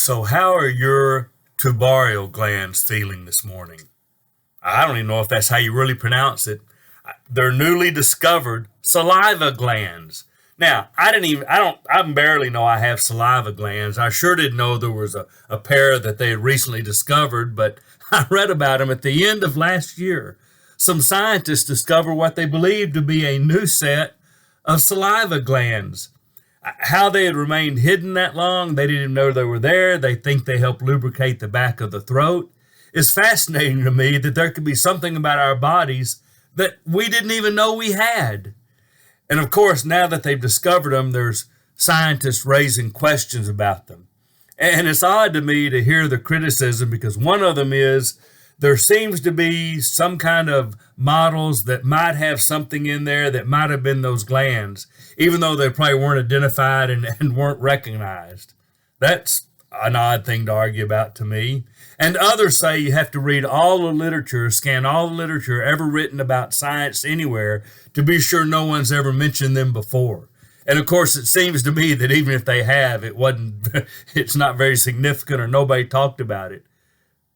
So, how are your tubarial glands feeling this morning? I don't even know if that's how you really pronounce it. They're newly discovered saliva glands. Now, I barely know I have saliva glands. I sure didn't know there was a pair that they had recently discovered, but I read about them at the end of last year. Some scientists discovered what they believed to be a new set of saliva glands. How they had remained hidden that long, they didn't even know they were there. They think they help lubricate the back of the throat. It's fascinating to me that there could be something about our bodies that we didn't even know we had. And of course, now that they've discovered them, there's scientists raising questions about them. And it's odd to me to hear the criticism because one of them is there seems to be some kind of models that might have something in there that might have been those glands, even though they probably weren't identified and weren't recognized. That's an odd thing to argue about to me. And others say you have to read all the literature, scan all the literature ever written about science anywhere to be sure no one's ever mentioned them before. And of course, it seems to me that even if they have, it's not very significant or nobody talked about it.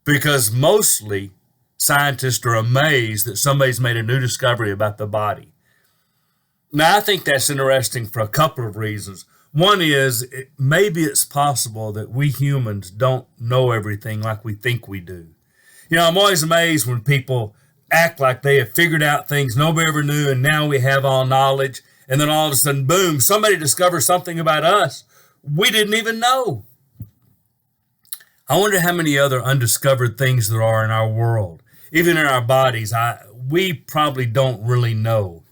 Because mostly scientists are amazed that somebody's made a new discovery about the body. Now, I think that's interesting for a couple of reasons. One is maybe it's possible that we humans don't know everything like we think we do. You know, I'm always amazed when people act like they have figured out things nobody ever knew and now we have all knowledge. And then all of a sudden, boom, somebody discovers something about us we didn't even know. I wonder how many other undiscovered things there are in our world. Even in our bodies, we probably don't really know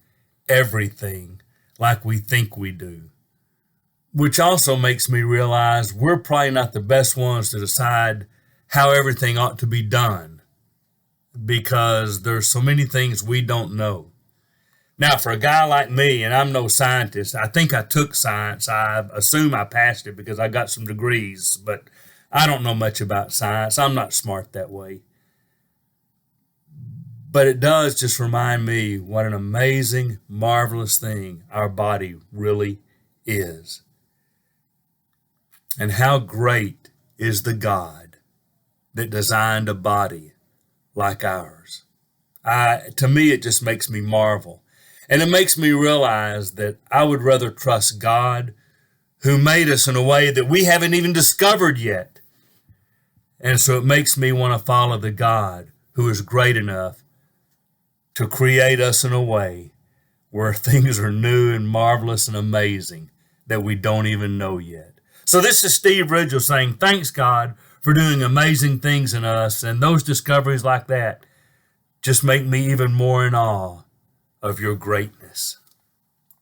everything like we think we do. Which also makes me realize we're probably not the best ones to decide how everything ought to be done because there's so many things we don't know. Now, for a guy like me, and I'm no scientist, I think I took science. I assume I passed it because I got some degrees, but I don't know much about science. I'm not smart that way. But it does just remind me what an amazing, marvelous thing our body really is. And how great is the God that designed a body like ours. To me, it just makes me marvel. And it makes me realize that I would rather trust God who made us in a way that we haven't even discovered yet. And so it makes me want to follow the God who is great enough to create us in a way where things are new and marvelous and amazing that we don't even know yet. So this is Steve Ridgel saying, thanks God for doing amazing things in us. And those discoveries like that just make me even more in awe of your greatness.